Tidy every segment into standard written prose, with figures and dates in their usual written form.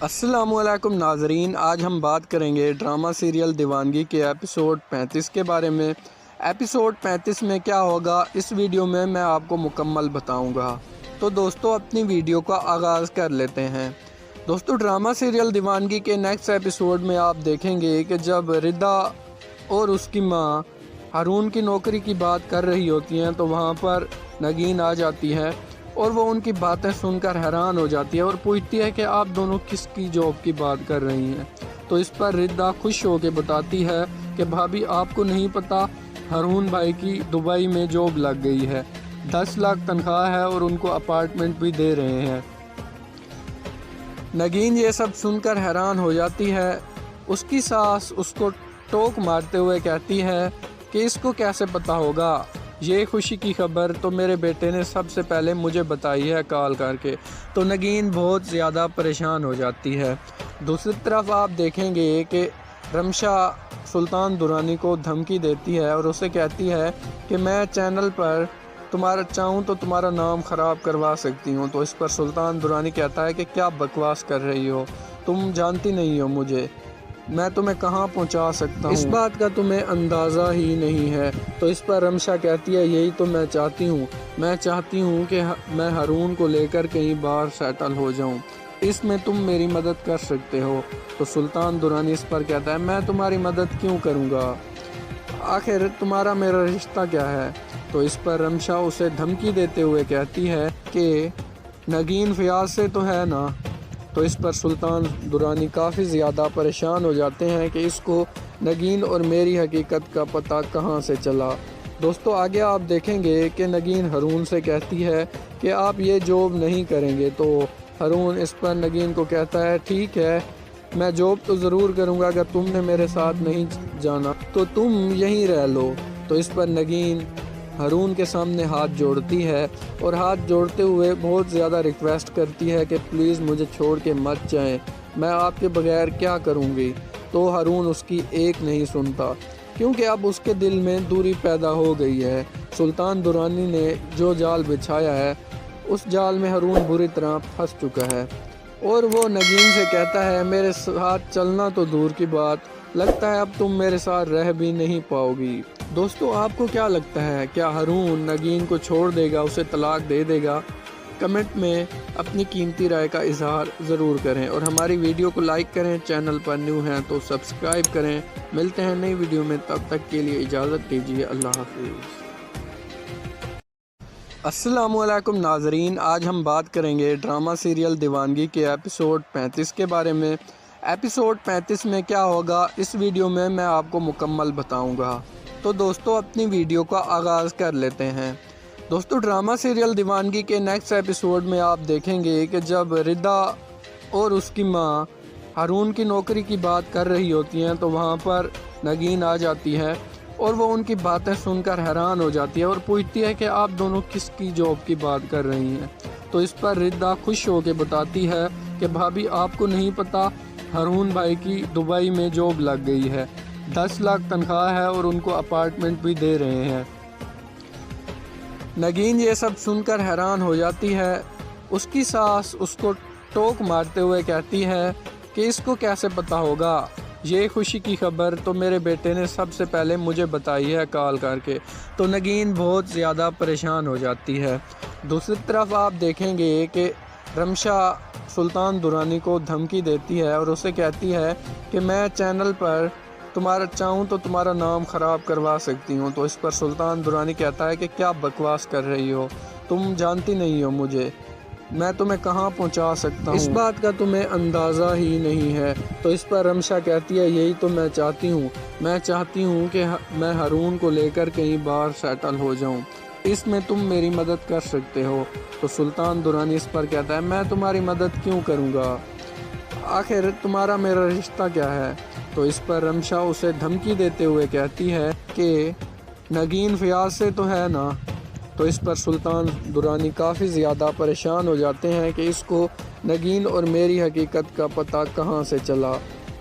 السلام علیکم ناظرین، آج ہم بات کریں گے ڈرامہ سیریل دیوانگی کے ایپیسوڈ 35 کے بارے میں۔ ایپیسوڈ 35 میں کیا ہوگا اس ویڈیو میں آپ کو مکمل بتاؤں گا۔ تو دوستو اپنی ویڈیو کا آغاز کر لیتے ہیں۔ دوستو ڈرامہ سیریل دیوانگی کے نیکسٹ ایپیسوڈ میں آپ دیکھیں گے کہ جب ردا اور اس کی ماں ہارون کی نوکری کی بات کر رہی ہوتی ہیں تو وہاں پر نگین آ جاتی ہے اور وہ ان کی باتیں سن کر حیران ہو جاتی ہے اور پوچھتی ہے کہ آپ دونوں کس کی جاب کی بات کر رہی ہیں۔ تو اس پر ردا خوش ہو کے بتاتی ہے کہ بھابھی آپ کو نہیں پتا، ہارون بھائی کی دبئی میں جاب لگ گئی ہے، 10 لاکھ تنخواہ ہے اور ان کو اپارٹمنٹ بھی دے رہے ہیں۔ نگین یہ سب سن کر حیران ہو جاتی ہے۔ اس کی ساس اس کو ٹوک مارتے ہوئے کہتی ہے کہ اس کو کیسے پتا ہوگا، یہ خوشی کی خبر تو میرے بیٹے نے سب سے پہلے مجھے بتائی ہے کال کر کے۔ تو نگین بہت زیادہ پریشان ہو جاتی ہے۔ دوسری طرف آپ دیکھیں گے کہ رمشا سلطان درانی کو دھمکی دیتی ہے اور اسے کہتی ہے کہ میں چینل پر تمہارا چاہوں تو تمہارا نام خراب کروا سکتی ہوں۔ تو اس پر سلطان درانی کہتا ہے کہ کیا بکواس کر رہی ہو، تم جانتی نہیں ہو مجھے، میں تمہیں کہاں پہنچا سکتا ہوں، اس بات کا تمہیں اندازہ ہی نہیں ہے۔ تو اس پر رمشا کہتی ہے یہی تو میں چاہتی ہوں کہ میں ہارون کو لے کر کہیں باہر سیٹل ہو جاؤں، اس میں تم میری مدد کر سکتے ہو۔ تو سلطان درانی اس پر کہتا ہے میں تمہاری مدد کیوں کروں گا، آخر تمہارا میرا رشتہ کیا ہے۔ تو اس پر رمشا اسے دھمکی دیتے ہوئے کہتی ہے کہ نگین فیاض سے تو ہے نا۔ تو اس پر سلطان درانی کافی زیادہ پریشان ہو جاتے ہیں کہ اس کو نگین اور میری حقیقت کا پتہ کہاں سے چلا۔ دوستو آگے آپ دیکھیں گے کہ نگین ہارون سے کہتی ہے کہ آپ یہ جاب نہیں کریں گے۔ تو ہارون اس پر نگین کو کہتا ہے ٹھیک ہے، میں جاب تو ضرور کروں گا، اگر تم نے میرے ساتھ نہیں جانا تو تم یہیں رہ لو۔ تو اس پر نگین ہارون کے سامنے ہاتھ جوڑتی ہے اور ہاتھ جوڑتے ہوئے بہت زیادہ ریکویسٹ کرتی ہے کہ پلیز مجھے چھوڑ کے مت جائیں، میں آپ کے بغیر کیا کروں گی۔ تو ہارون اس کی ایک نہیں سنتا کیونکہ اب اس کے دل میں دوری پیدا ہو گئی ہے۔ سلطان درانی نے جو جال بچھایا ہے اس جال میں ہارون بری طرح پھنس چکا ہے اور وہ نگین سے کہتا ہے میرے ساتھ چلنا تو دور کی بات، لگتا ہے اب تم میرے ساتھ رہ بھی نہیں پاؤ گی۔ دوستو آپ کو کیا لگتا ہے، کیا ہارون نگین کو چھوڑ دے گا، اسے طلاق دے دے گا؟ کمنٹ میں اپنی قیمتی رائے کا اظہار ضرور کریں اور ہماری ویڈیو کو لائک کریں، چینل پر نیو ہیں تو سبسکرائب کریں۔ ملتے ہیں نئی ویڈیو میں، تب تک کے لیے اجازت دیجیے، اللہ حافظ۔ السلام علیکم ناظرین، آج ہم بات کریں گے ڈرامہ سیریل دیوانگی کے ایپیسوڈ 35 کے بارے میں۔ ایپیسوڈ 35 میں کیا ہوگا اس ویڈیو میں آپ کو مکمل بتاؤں گا۔ تو دوستو اپنی ویڈیو کا آغاز کر لیتے ہیں۔ دوستو ڈرامہ سیریل دیوانگی کے نیکسٹ ایپیسوڈ میں آپ دیکھیں گے کہ جب ردا اور اس کی ماں ہارون کی نوکری کی بات کر رہی ہوتی ہیں تو وہاں پر نگین آ جاتی ہے اور وہ ان کی باتیں سن کر حیران ہو جاتی ہے اور پوچھتی ہے کہ آپ دونوں کس کی جاب کی بات کر رہی ہیں۔ تو اس پر ردا خوش ہو کے بتاتی ہے کہ بھابھی آپ کو نہیں پتا، ہارون بھائی کی دبئی میں جاب لگ گئی ہے، 10 لاکھ تنخواہ ہے اور ان کو اپارٹمنٹ بھی دے رہے ہیں۔ نگین یہ سب سن کر حیران ہو جاتی ہے۔ اس کی ساس اس کو ٹوک مارتے ہوئے کہتی ہے کہ اس کو کیسے پتا ہوگا، یہ خوشی کی خبر تو میرے بیٹے نے سب سے پہلے مجھے بتائی ہے کال کر کے۔ تو نگین بہت زیادہ پریشان ہو جاتی ہے۔ دوسری طرف آپ دیکھیں گے کہ رمشا سلطان درانی کو دھمکی دیتی ہے اور اسے کہتی ہے کہ میں چینل پر تمہارا چاہوں تو تمہارا نام خراب کروا سکتی ہوں۔ تو اس پر سلطان درانی کہتا ہے کہ کیا بکواس کر رہی ہو، تم جانتی نہیں ہو مجھے، میں تمہیں کہاں پہنچا سکتا ہوں، اس بات کا تمہیں اندازہ ہی نہیں ہے۔ تو اس پر رمشا کہتی ہے یہی تو میں چاہتی ہوں کہ میں ہارون کو لے کر کہیں باہر سیٹل ہو جاؤں، اس میں تم میری مدد کر سکتے ہو۔ تو سلطان درانی اس پر کہتا ہے میں تمہاری مدد کیوں کروں گا، آخر تمہارا میرا رشتہ کیا ہے۔ تو اس پر رمشا اسے دھمکی دیتے ہوئے کہتی ہے کہ نگین فیاض سے تو ہے نا۔ تو اس پر سلطان درانی کافی زیادہ پریشان ہو جاتے ہیں کہ اس کو نگین اور میری حقیقت کا پتہ کہاں سے چلا۔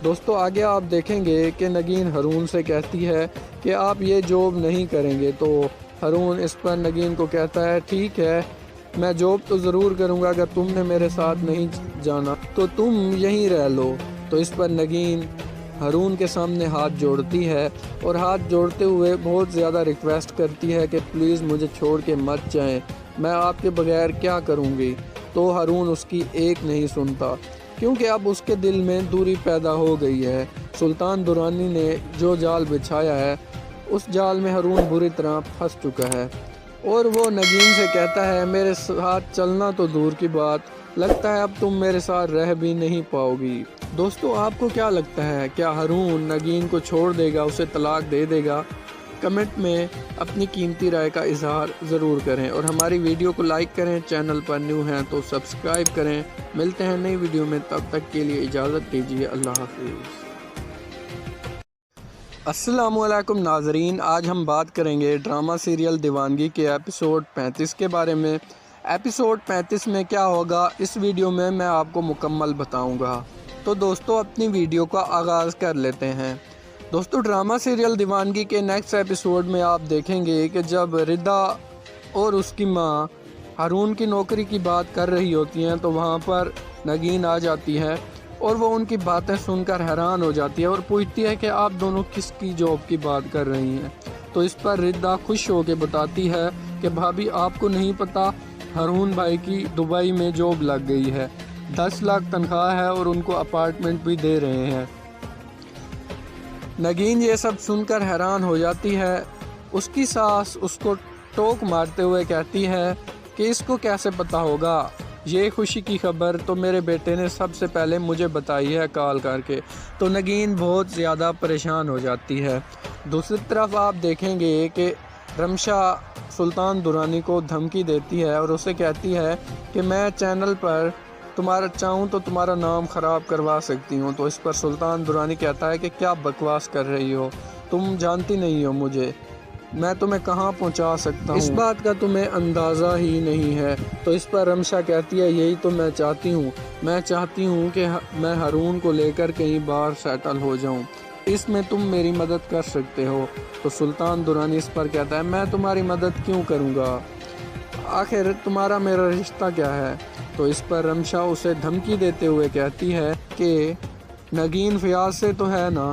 دوستو آگے آپ دیکھیں گے کہ نگین ہارون سے کہتی ہے کہ آپ یہ جاب نہیں کریں گے۔ تو ہارون اس پر نگین کو کہتا ہے ٹھیک ہے، मैं जॉब तो ज़रूर करूँगा, अगर तुमने मेरे साथ नहीं जाना तो तुम यहीं रह लो। तो इस पर नगीन हारून के सामने हाथ जोड़ती है और हाथ जोड़ते हुए बहुत ज़्यादा रिक्वेस्ट करती है कि प्लीज़ मुझे छोड़ के मत जाएं, मैं आपके बगैर क्या करूँगी। तो हारून उसकी एक नहीं सुनता, क्योंकि अब उसके दिल में दूरी पैदा हो गई है। सुल्तान दुरानी ने जो जाल बिछाया है, उस जाल में हारून बुरी तरह फंस चुका है और वो नगीन से कहता है, मेरे साथ चलना तो दूर की बात, लगता है अब तुम मेरे साथ रह भी नहीं पाओगी। दोस्तों, आपको क्या लगता है, क्या हारून नगीन को छोड़ देगा, उसे तलाक दे देगा? कमेंट में अपनी कीमती राय का इजहार ज़रूर करें और हमारी वीडियो को लाइक करें। चैनल पर न्यू हैं तो सब्सक्राइब करें। मिलते हैं नई वीडियो में, तब तक के लिए इजाज़त दीजिए। अल्लाह हाफिज़। अस्सलामुअलैकुम नाजरीन, आज हम बात करेंगे ड्रामा सीरियल दीवानगी के एपिसोड 35 के बारे में। एपिसोड 35 में क्या होगा, इस वीडियो में मैं आपको मुकम्मल बताऊंगा। तो दोस्तों, अपनी वीडियो का आगाज़ कर लेते हैं। दोस्तों, ड्रामा सीरियल दीवानगी के नेक्स्ट एपिसोड में आप देखेंगे कि जब रिदा और उसकी माँ हारून की नौकरी की बात कर रही होती हैं तो वहाँ पर नगीन आ जाती है और वो उनकी बातें सुनकर हैरान हो जाती है और पूछती है कि आप दोनों किसकी जॉब की बात कर रही हैं। तो इस पर रिदा खुश होकर बताती है कि भाभी, आपको नहीं पता, हारून भाई की दुबई में जॉब लग गई है, 10 लाख तनख्वाह है और उनको अपार्टमेंट भी दे रहे हैं। नगीन ये सब सुनकर हैरान हो जाती है। उसकी सास उसको टोक मारते हुए कहती है कि इसको कैसे पता होगा, ये खुशी की खबर तो मेरे बेटे ने सबसे पहले मुझे बताई है कॉल करके। तो नगीन बहुत ज़्यादा परेशान हो जाती है। दूसरी तरफ आप देखेंगे कि रमशा सुल्तान दुरानी को धमकी देती है और उसे कहती है कि मैं चैनल पर तुम्हारा चाहूँ तो तुम्हारा नाम ख़राब करवा सकती हूँ। तो इस पर सुल्तान दुरानी कहता है कि क्या बकवास कर रही हो, तुम जानती नहीं हो मुझे, मैं तुम्हें कहाँ पहुँचा सकता हूँ, इस बात का तुम्हें अंदाज़ा ही नहीं है। तो इस पर रमशा कहती है, यही तो मैं चाहती हूँ, मैं चाहती हूँ कि मैं हारून को लेकर कहीं बाहर सेटल हो जाऊँ, इसमें तुम मेरी मदद कर सकते हो। तो सुल्तान दुरानी इस पर कहता है, मैं तुम्हारी मदद क्यों करूँगा, आखिर तुम्हारा मेरा रिश्ता क्या है। तो इस पर रमशा उसे धमकी देते हुए कहती है कि नगीन फयाज से तो है ना।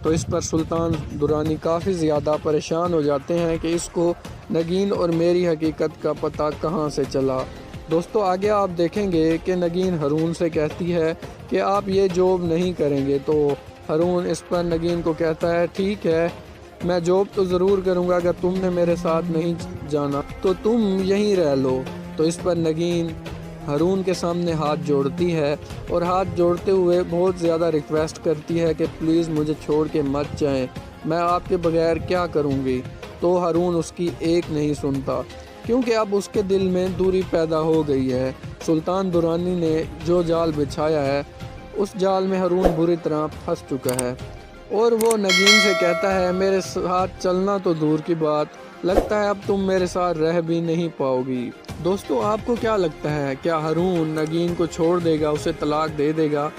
तो इस पर सुल्तान दुरानी काफ़ी ज़्यादा परेशान हो जाते हैं कि इसको नगीन और मेरी हकीकत का पता कहाँ से चला। दोस्तों, आगे आप देखेंगे कि नगीन हारून से कहती है कि आप ये जॉब नहीं करेंगे। तो हारून इस पर नगीन को कहता है, ठीक है, मैं जॉब तो ज़रूर करूँगा, अगर तुमने मेरे साथ नहीं जाना तो तुम यहीं रह लो। तो इस पर नगीन हारून के सामने हाथ जोड़ती है और हाथ जोड़ते हुए बहुत ज़्यादा रिक्वेस्ट करती है कि प्लीज़ मुझे छोड़ के मत जाएं, मैं आपके बगैर क्या करूँगी। तो हारून उसकी एक नहीं सुनता, क्योंकि अब उसके दिल में दूरी पैदा हो गई है। सुल्तान दुरानी ने जो जाल बिछाया है, उस जाल में हारून बुरी तरह फंस चुका है और वो नगीन से कहता है, मेरे साथ चलना तो दूर की बात, लगता है अब तुम मेरे साथ रह भी नहीं पाओगी। दोस्तों, आपको क्या लगता है, क्या हारून नगीन को छोड़ देगा, उसे तलाक दे देगा?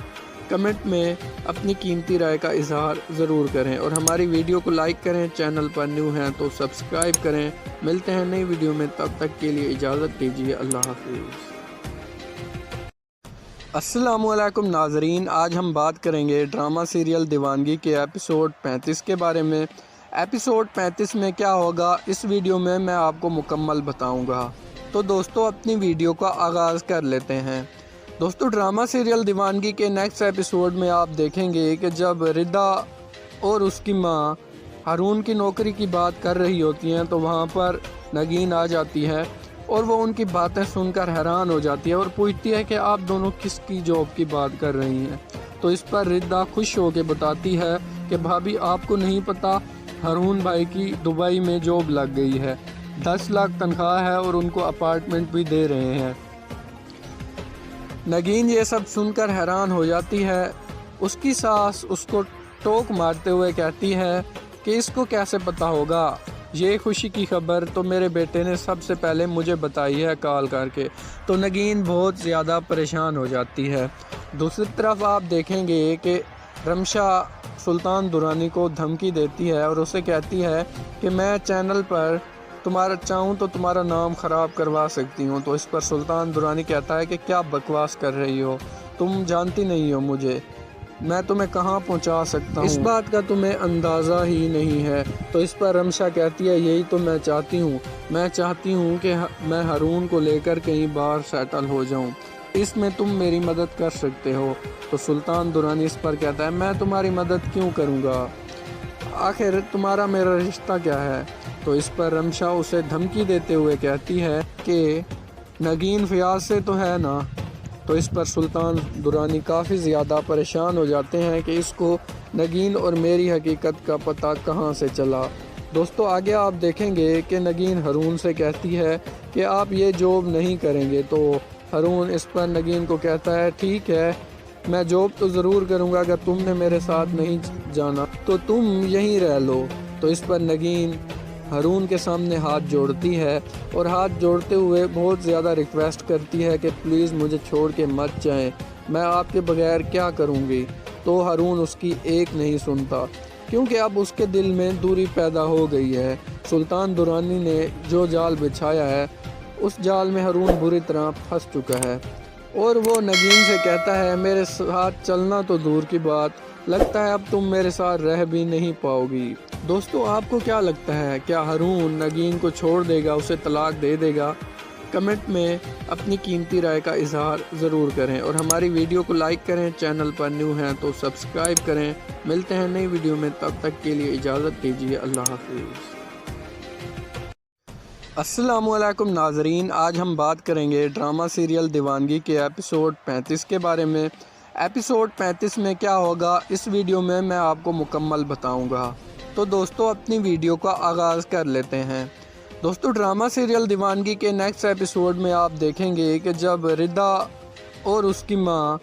कमेंट में अपनी कीमती राय का इजहार ज़रूर करें और हमारी वीडियो को लाइक करें। चैनल पर न्यू हैं तो सब्सक्राइब करें। मिलते हैं नई वीडियो में, तब तक के लिए इजाज़त दीजिए। अल्लाह हाफिज़। अस्सलामुअलैकुम नाजरीन, आज हम बात करेंगे ड्रामा सीरियल दीवानगी के एपिसोड 35 के बारे में। एपिसोड 35 में क्या होगा, इस वीडियो में मैं आपको मुकम्मल बताऊंगा। तो दोस्तों, अपनी वीडियो का आगाज़ कर लेते हैं। दोस्तों, ड्रामा सीरियल दीवानगी के नेक्स्ट एपिसोड में आप देखेंगे कि जब रिदा और उसकी माँ हारून की नौकरी की बात कर रही होती हैं तो वहाँ पर नगीन आ जाती है और वो उनकी बातें सुनकर हैरान हो जाती है और पूछती है कि आप दोनों किसकी जॉब की बात कर रही हैं। तो इस पर रिदा खुश होकर बताती है कि भाभी, आपको नहीं पता, हारून भाई की दुबई में जॉब लग गई है, 10 लाख तनख्वाह है और उनको अपार्टमेंट भी दे रहे हैं। नगीन ये सब सुनकर हैरान हो जाती है। उसकी सास उसको टोक मारते हुए कहती है कि इसको कैसे पता होगा, ये खुशी की खबर तो मेरे बेटे ने सबसे पहले मुझे बताई है कॉल करके। तो नगीन बहुत ज़्यादा परेशान हो जाती है। दूसरी तरफ आप देखेंगे कि रमशा सुल्तान दुरानी को धमकी देती है और उसे कहती है कि मैं चैनल पर तुम्हारा चाहूँ तो तुम्हारा नाम ख़राब करवा सकती हूँ। तो इस पर सुल्तान दुरानी कहता है कि क्या बकवास कर रही हो, तुम जानती नहीं हो मुझे, मैं तुम्हें कहाँ पहुँचा सकता हूँ, इस बात का तुम्हें अंदाज़ा ही नहीं है। तो इस पर रमशा कहती है यही तो मैं चाहती हूँ, मैं चाहती हूँ कि मैं हारून को लेकर कहीं बाहर सेटल हो जाऊँ, इसमें तुम मेरी मदद कर सकते हो। तो सुल्तान दुरानी इस पर कहता है मैं तुम्हारी मदद क्यों करूँगा, आखिर तुम्हारा मेरा रिश्ता क्या है। तो इस पर रमशा उसे धमकी देते हुए कहती है कि नगीन फयाज से तो है ना। तो इस पर सुल्तान दुरानी काफ़ी ज़्यादा परेशान हो जाते हैं कि इसको नगीन और मेरी हकीकत का पता कहाँ से चला। दोस्तों आगे आप देखेंगे कि नगीन हारून से कहती है कि आप ये जॉब नहीं करेंगे। तो हारून इस पर नगीन को कहता है ठीक है, मैं जॉब तो ज़रूर करूँगा, अगर तुमने मेरे साथ नहीं जाना तो तुम यहीं रह लो। तो इस पर नगीन हारून के सामने हाथ जोड़ती है और हाथ जोड़ते हुए बहुत ज़्यादा रिक्वेस्ट करती है कि प्लीज़ मुझे छोड़ के मत जाएं, मैं आपके बगैर क्या करूँगी। तो हारून उसकी एक नहीं सुनता, क्योंकि अब उसके दिल में दूरी पैदा हो गई है। सुल्तान दुरानी ने जो जाल बिछाया है उस जाल में हारून बुरी तरह फंस चुका है और वो नगीन से कहता है मेरे साथ चलना तो दूर की बात, लगता है अब तुम मेरे साथ रह भी नहीं पाओगी। दोस्तों आपको क्या लगता है, क्या हारून नगीन को छोड़ देगा, उसे तलाक दे देगा? कमेंट में अपनी कीमती राय का इजहार ज़रूर करें और हमारी वीडियो को लाइक करें। चैनल पर न्यू हैं तो सब्सक्राइब करें। मिलते हैं नई वीडियो में, तब तक के लिए इजाज़त दीजिए, अल्लाह हाफिज़। अस्सलामुअलैकुम नाजरीन, आज हम बात करेंगे ड्रामा सीरियल दीवानगी के एपिसोड 35 के बारे में। एपिसोड 35 में क्या होगा इस वीडियो में मैं आपको मुकम्मल बताऊंगा। तो दोस्तों अपनी वीडियो का आगाज़ कर लेते हैं। दोस्तों ड्रामा सीरियल दीवानगी के नेक्स्ट एपिसोड में आप देखेंगे कि जब रिदा और उसकी माँ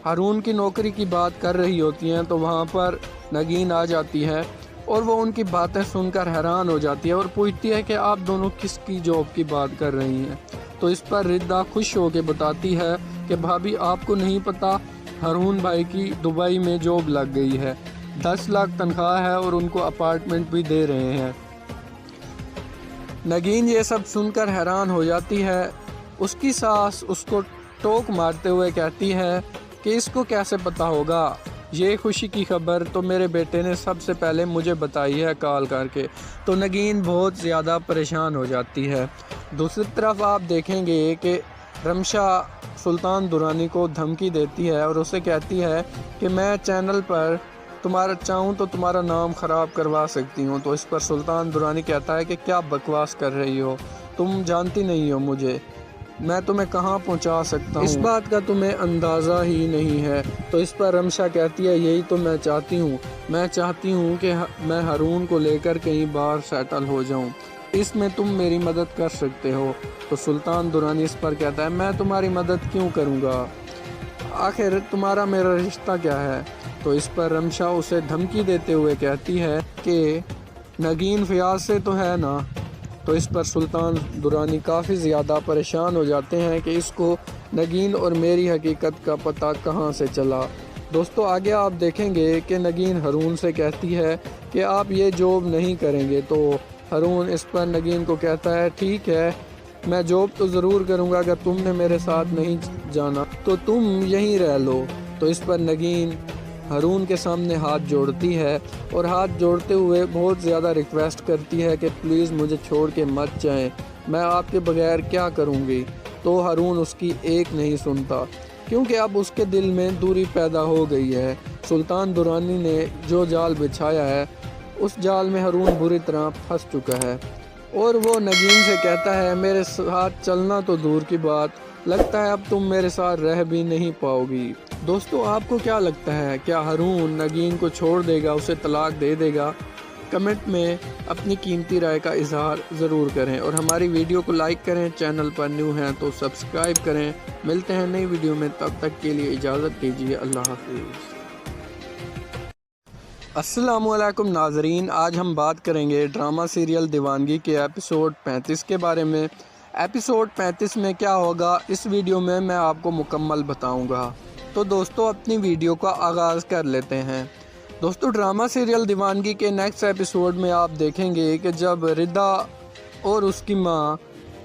हारून की नौकरी की बात कर रही होती हैं तो वहाँ पर नगीन आ जाती है और वो उनकी बातें सुनकर हैरान हो जाती है और पूछती है कि आप दोनों किसकी जॉब की बात कर रही हैं। तो इस पर रिदा खुश होकर बताती है कि भाभी आपको नहीं पता, हारून भाई की दुबई में जॉब लग गई है, 10 लाख तनख्वाह है और उनको अपार्टमेंट भी दे रहे हैं। नगीन ये सब सुनकर हैरान हो जाती है। उसकी सास उसको टोक मारते हुए कहती है कि इसको कैसे पता होगा, ये खुशी की खबर तो मेरे बेटे ने सबसे पहले मुझे बताई है कॉल करके। तो नगीन बहुत ज़्यादा परेशान हो जाती है। दूसरी तरफ आप देखेंगे कि रमशा सुल्तान दुरानी को धमकी देती है और उसे कहती है कि मैं चैनल पर तुम्हारा चाहूँ तो तुम्हारा नाम ख़राब करवा सकती हूँ। तो इस पर सुल्तान दुरानी कहता है कि क्या बकवास कर रही हो, तुम जानती नहीं हो मुझे, मैं तुम्हें कहाँ पहुँचा सकता हूँ, इस बात का तुम्हें अंदाज़ा ही नहीं है। तो इस पर रमशा कहती है यही तो मैं चाहती हूँ, मैं चाहती हूँ कि मैं हारून को लेकर कहीं बाहर सेटल हो जाऊँ, इसमें तुम मेरी मदद कर सकते हो। तो सुल्तान दुरानी इस पर कहता है मैं तुम्हारी मदद क्यों करूँगा, आखिर तुम्हारा मेरा रिश्ता क्या है। तो इस पर रमशा उसे धमकी देते हुए कहती है कि नगीन फयाज से तो है ना। तो इस पर सुल्तान दुरानी काफ़ी ज़्यादा परेशान हो जाते हैं कि इसको नगीन और मेरी हकीकत का पता कहाँ से चला। दोस्तों आगे आप देखेंगे कि नगीन हारून से कहती है कि आप ये जॉब नहीं करेंगे। तो हारून इस पर नगीन को कहता है ठीक है, मैं जॉब तो ज़रूर करूँगा, अगर तुमने मेरे साथ नहीं जाना तो तुम यहीं रह लो। तो इस पर नगीन हारून के सामने हाथ जोड़ती है और हाथ जोड़ते हुए बहुत ज़्यादा रिक्वेस्ट करती है कि प्लीज़ मुझे छोड़ के मत जाएं, मैं आपके बगैर क्या करूँगी। तो हारून उसकी एक नहीं सुनता, क्योंकि अब उसके दिल में दूरी पैदा हो गई है। सुल्तान दुरानी ने जो जाल बिछाया है उस जाल में हारून बुरी तरह फंस चुका है और वो नगीन से कहता है मेरे साथ चलना तो दूर की बात, लगता है अब तुम मेरे साथ रह भी नहीं पाओगी। दोस्तों आपको क्या लगता है, क्या हारून नगीन को छोड़ देगा, उसे तलाक दे देगा? कमेंट में अपनी कीमती राय का इजहार ज़रूर करें और हमारी वीडियो को लाइक करें। चैनल पर न्यू हैं तो सब्सक्राइब करें। मिलते हैं नई वीडियो में, तब तक के लिए इजाज़त दीजिए, अल्लाह हाफिज़। अस्सलामुअलैकुम नाजरीन, आज हम बात करेंगे ड्रामा सीरियल दीवानगी के एपिसोड 35 के बारे में। एपिसोड 35 में क्या होगा इस वीडियो में मैं आपको मुकम्मल बताऊंगा। तो दोस्तों अपनी वीडियो का आगाज़ कर लेते हैं। दोस्तों ड्रामा सीरियल दीवानगी के नेक्स्ट एपिसोड में आप देखेंगे कि जब रिदा और उसकी माँ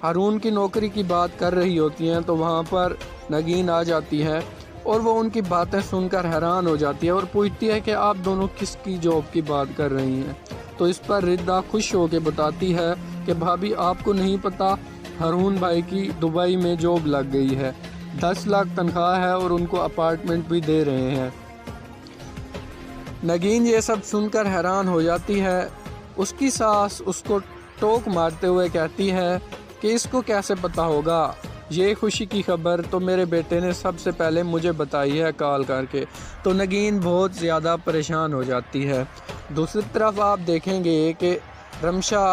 हारून की नौकरी की बात कर रही होती हैं तो वहाँ पर नगीन आ जाती है और वो उनकी बातें सुनकर हैरान हो जाती है और पूछती है कि आप दोनों किसकी जॉब की बात कर रही हैं। तो इस पर रिद्दा खुश होकर बताती है कि भाभी आपको नहीं पता, हारून भाई की दुबई में जॉब लग गई है, 10 लाख तनख्वाह है और उनको अपार्टमेंट भी दे रहे हैं। नगीन ये सब सुनकर हैरान हो जाती है। उसकी सास उसको टोक मारते हुए कहती है कि इसको कैसे पता होगा, ये खुशी की खबर तो मेरे बेटे ने सबसे पहले मुझे बताई है कॉल करके। तो नगीन बहुत ज़्यादा परेशान हो जाती है। दूसरी तरफ आप देखेंगे कि रमशा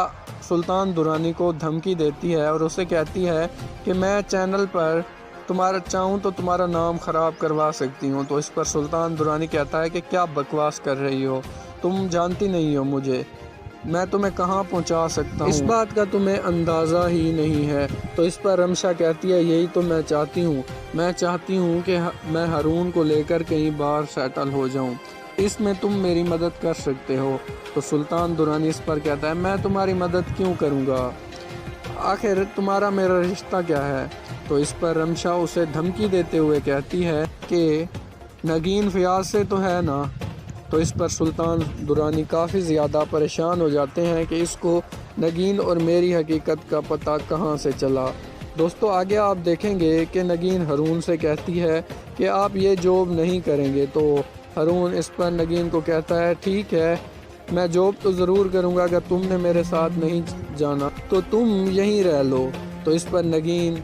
सुल्तान दुरानी को धमकी देती है और उसे कहती है कि मैं चैनल पर तुम्हारा चाहूँ तो तुम्हारा नाम ख़राब करवा सकती हूँ। तो इस पर सुल्तान दुरानी कहता है कि क्या बकवास कर रही हो, तुम जानती नहीं हो मुझे, मैं तुम्हें कहाँ पहुँचा सकता हूँ, इस बात का तुम्हें अंदाज़ा ही नहीं है। तो इस पर रमशा कहती है यही तो मैं चाहती हूँ, मैं चाहती हूँ कि मैं हारून को लेकर कहीं बाहर सेटल हो जाऊँ, इसमें तुम मेरी मदद कर सकते हो। तो सुल्तान दुरानी इस पर कहता है मैं तुम्हारी मदद क्यों करूँगा, आखिर तुम्हारा मेरा रिश्ता क्या है। तो इस पर रमशा उसे धमकी देते हुए कहती है कि नगीन फयाज से तो है ना। तो इस पर सुल्तान दुरानी काफ़ी ज़्यादा परेशान हो जाते हैं कि इसको नगीन और मेरी हकीकत का पता कहाँ से चला। दोस्तों आगे आप देखेंगे कि नगीन हारून से कहती है कि आप ये जॉब नहीं करेंगे। तो हारून इस पर नगीन को कहता है ठीक है, मैं जॉब तो ज़रूर करूँगा, अगर तुमने मेरे साथ नहीं जाना तो तुम यहीं रह लो। तो इस पर नगीन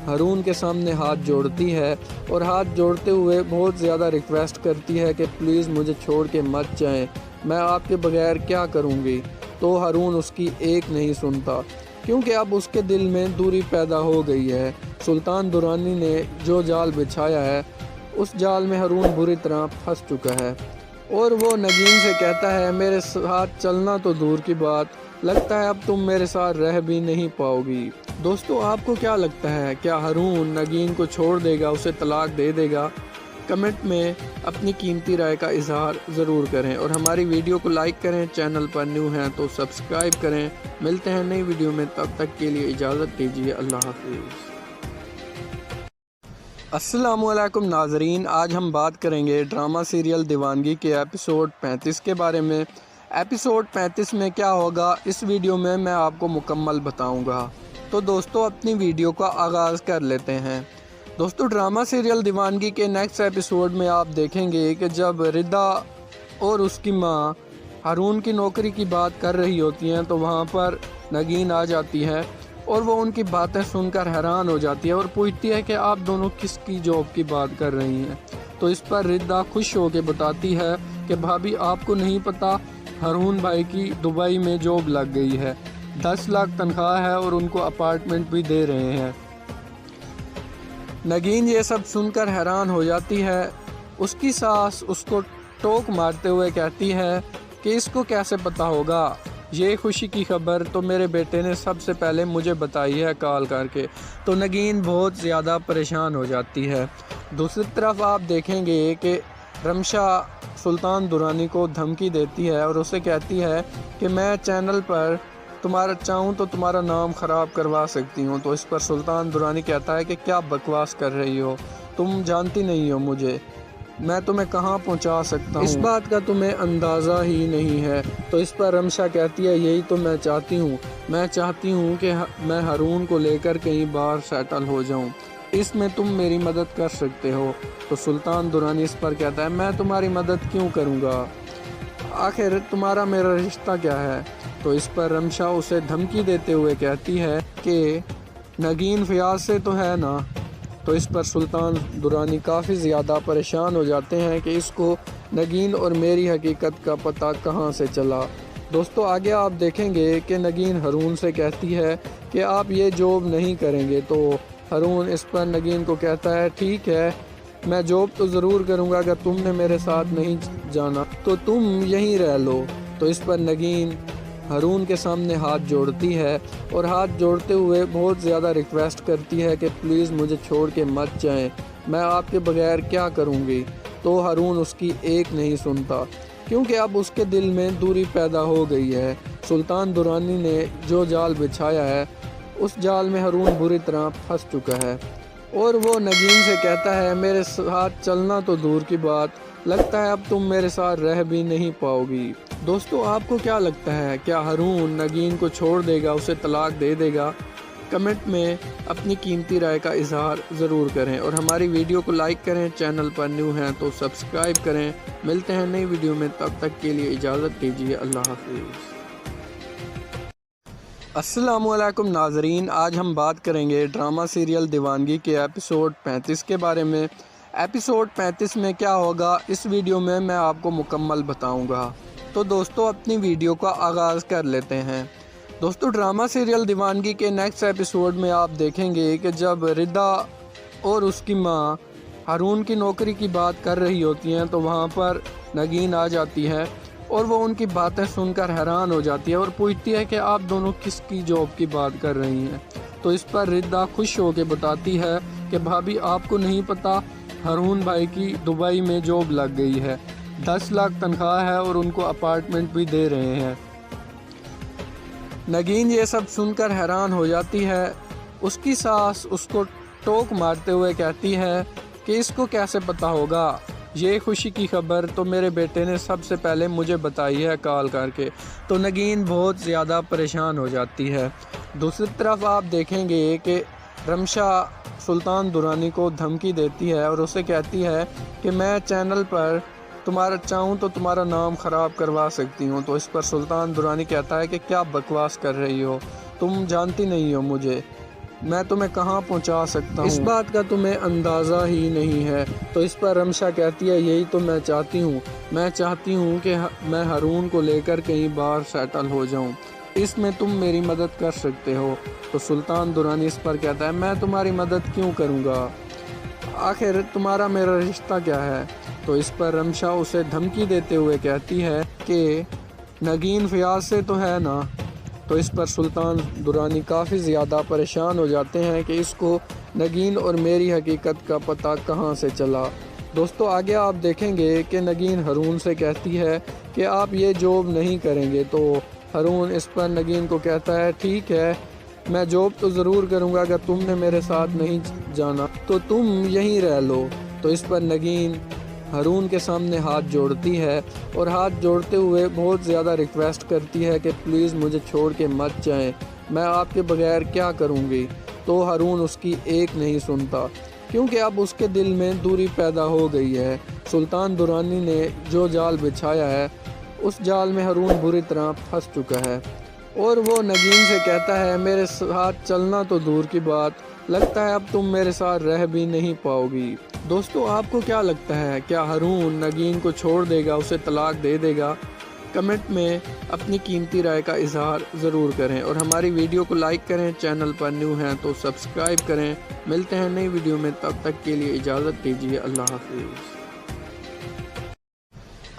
हारून के सामने हाथ जोड़ती है और हाथ जोड़ते हुए बहुत ज़्यादा रिक्वेस्ट करती है कि प्लीज़ मुझे छोड़ के मत जाएं, मैं आपके बगैर क्या करूँगी। तो हारून उसकी एक नहीं सुनता क्योंकि अब उसके दिल में दूरी पैदा हो गई है। सुल्तान दुरानी ने जो जाल बिछाया है उस जाल में हारून बुरी तरह फंस चुका है और वो नगीन से कहता है मेरे साथ चलना तो दूर की बात, लगता है अब तुम मेरे साथ रह भी नहीं पाओगी। दोस्तों आपको क्या लगता है, क्या हारून नगीन को छोड़ देगा, उसे तलाक दे देगा? कमेंट में अपनी कीमती राय का इजहार ज़रूर करें और हमारी वीडियो को लाइक करें। चैनल पर न्यू हैं तो सब्सक्राइब करें। मिलते हैं नई वीडियो में, तब तक के लिए इजाज़त दीजिए। अल्लाह हाफिज़। अस्सलामुअलैकुम नाजरीन, आज हम बात करेंगे ड्रामा सीरियल दीवानगी के एपिसोड 35 के बारे में। एपिसोड 35 में क्या होगा इस वीडियो में मैं आपको मुकम्मल बताऊंगा। तो दोस्तों अपनी वीडियो का आगाज़ कर लेते हैं। दोस्तों ड्रामा सीरियल दीवानगी के नेक्स्ट एपिसोड में आप देखेंगे कि जब रिदा और उसकी माँ हारून की नौकरी की बात कर रही होती हैं तो वहाँ पर नगीन आ जाती है और वो उनकी बातें सुनकर हैरान हो जाती है और पूछती है कि आप दोनों किसकी जॉब की बात कर रही हैं। तो इस पर रिदा खुश होकर बताती है कि भाभी आपको नहीं पता, हारून भाई की दुबई में जॉब लग गई है, 10 लाख तनख्वाह है और उनको अपार्टमेंट भी दे रहे हैं। नगीन ये सब सुनकर हैरान हो जाती है। उसकी सास उसको टोक मारते हुए कहती है कि इसको कैसे पता होगा, ये खुशी की खबर तो मेरे बेटे ने सबसे पहले मुझे बताई है कॉल करके। तो नगीन बहुत ज़्यादा परेशान हो जाती है। दूसरी तरफ आप देखेंगे कि रमशा सुल्तान दुरानी को धमकी देती है और उसे कहती है कि मैं चैनल पर तुम्हारा चाहूँ तो तुम्हारा नाम ख़राब करवा सकती हूँ। तो इस पर सुल्तान दुरानी कहता है कि क्या बकवास कर रही हो, तुम जानती नहीं हो मुझे, मैं तुम्हें कहाँ पहुँचा सकता हूँ, इस बात का तुम्हें अंदाज़ा ही नहीं है। तो इस पर रमशा कहती है यही तो मैं चाहती हूँ, मैं चाहती हूँ कि मैं हारून को लेकर कहीं बाहर सेटल हो जाऊँ, इसमें तुम मेरी मदद कर सकते हो। तो सुल्तान दुरानी इस पर कहता है मैं तुम्हारी मदद क्यों करूँगा, आखिर तुम्हारा मेरा रिश्ता क्या है। तो इस पर रमशा उसे धमकी देते हुए कहती है कि नगीन फयाज से तो है ना। तो इस पर सुल्तान दुरानी काफ़ी ज़्यादा परेशान हो जाते हैं कि इसको नगीन और मेरी हकीकत का पता कहाँ से चला। दोस्तों आगे आप देखेंगे कि नगीन हारून से कहती है कि आप ये जॉब नहीं करेंगे। तो हारून इस पर नगीन को कहता है ठीक है, मैं जॉब तो ज़रूर करूँगा, अगर तुमने मेरे साथ नहीं जाना तो तुम यहीं रह लो। तो इस पर नगीन हारून के सामने हाथ जोड़ती है और हाथ जोड़ते हुए बहुत ज़्यादा रिक्वेस्ट करती है कि प्लीज़ मुझे छोड़ के मत जाएं, मैं आपके बगैर क्या करूँगी। तो हारून उसकी एक नहीं सुनता क्योंकि अब उसके दिल में दूरी पैदा हो गई है। सुल्तान दुरानी ने जो जाल बिछाया है उस जाल में हारून बुरी तरह फंस चुका है और वो नगीन से कहता है, मेरे साथ चलना तो दूर की बात, लगता है अब तुम मेरे साथ रह भी नहीं पाओगी। दोस्तों, आपको क्या लगता है, क्या हारून नगीन को छोड़ देगा, उसे तलाक दे देगा? कमेंट में अपनी कीमती राय का इजहार ज़रूर करें और हमारी वीडियो को लाइक करें। चैनल पर न्यू हैं तो सब्सक्राइब करें। मिलते हैं नई वीडियो में, तब तक के लिए इजाज़त दीजिए। अल्लाह हाफिज़। अस्सलामुअलैकुम नाजरीन, आज हम बात करेंगे ड्रामा सीरियल दीवानगी के एपिसोड 35 के बारे में। एपिसोड 35 में क्या होगा इस वीडियो में मैं आपको मुकम्मल बताऊंगा। तो दोस्तों, अपनी वीडियो का आगाज़ कर लेते हैं। दोस्तों, ड्रामा सीरियल दीवानगी के नेक्स्ट एपिसोड में आप देखेंगे कि जब रिदा और उसकी माँ हारून की नौकरी की बात कर रही होती हैं तो वहाँ पर नगीन आ जाती है और वो उनकी बातें सुनकर हैरान हो जाती है और पूछती है कि आप दोनों किसकी जॉब की बात कर रही हैं। तो इस पर रिदा खुश होकर बताती है कि भाभी, आपको नहीं पता, हारून भाई की दुबई में जॉब लग गई है, 10 लाख तनख्वाह है और उनको अपार्टमेंट भी दे रहे हैं। नगीन ये सब सुनकर हैरान हो जाती है। उसकी सास उसको टोक मारते हुए कहती है कि इसको कैसे पता होगा, ये खुशी की खबर तो मेरे बेटे ने सबसे पहले मुझे बताई है कॉल करके। तो नगीन बहुत ज़्यादा परेशान हो जाती है। दूसरी तरफ आप देखेंगे कि रमशा सुल्तान दुरानी को धमकी देती है और उसे कहती है कि मैं चैनल पर तुम्हारा चाहूँ तो तुम्हारा नाम ख़राब करवा सकती हूँ। तो इस पर सुल्तान दुरानी कहता है कि क्या बकवास कर रही हो, तुम जानती नहीं हो मुझे, मैं तुम्हें कहाँ पहुँचा सकता हूँ, इस बात का तुम्हें अंदाज़ा ही नहीं है। तो इस पर रमशा कहती है, यही तो मैं चाहती हूँ, मैं चाहती हूँ कि मैं हारून को लेकर कहीं बाहर सेटल हो जाऊँ, इसमें तुम मेरी मदद कर सकते हो। तो सुल्तान दुरानी इस पर कहता है, मैं तुम्हारी मदद क्यों करूँगा, आखिर तुम्हारा मेरा रिश्ता क्या है। तो इस पर रमशा उसे धमकी देते हुए कहती है कि नगीन फयाज से तो है ना। तो इस पर सुल्तान दुरानी काफ़ी ज़्यादा परेशान हो जाते हैं कि इसको नगीन और मेरी हकीकत का पता कहाँ से चला। दोस्तों, आगे आप देखेंगे कि नगीन हारून से कहती है कि आप ये जॉब नहीं करेंगे। तो हारून इस पर नगीन को कहता है, ठीक है, मैं जॉब तो ज़रूर करूँगा, अगर तुमने मेरे साथ नहीं जाना तो तुम यहीं रह लो। तो इस पर नगीन हारून के सामने हाथ जोड़ती है और हाथ जोड़ते हुए बहुत ज़्यादा रिक्वेस्ट करती है कि प्लीज़ मुझे छोड़ के मत जाएं, मैं आपके बगैर क्या करूँगी। तो हारून उसकी एक नहीं सुनता क्योंकि अब उसके दिल में दूरी पैदा हो गई है। सुल्तान दुरानी ने जो जाल बिछाया है उस जाल में हारून बुरी तरह फंस चुका है और वो नगीन से कहता है, मेरे साथ चलना तो दूर की बात, लगता है अब तुम मेरे साथ रह भी नहीं पाओगी। दोस्तों, आपको क्या लगता है, क्या हारून नगीन को छोड़ देगा, उसे तलाक दे देगा? कमेंट में अपनी कीमती राय का इजहार ज़रूर करें और हमारी वीडियो को लाइक करें। चैनल पर न्यू हैं तो सब्सक्राइब करें। मिलते हैं नई वीडियो में, तब तक के लिए इजाज़त दीजिए। अल्लाह हाफिज़।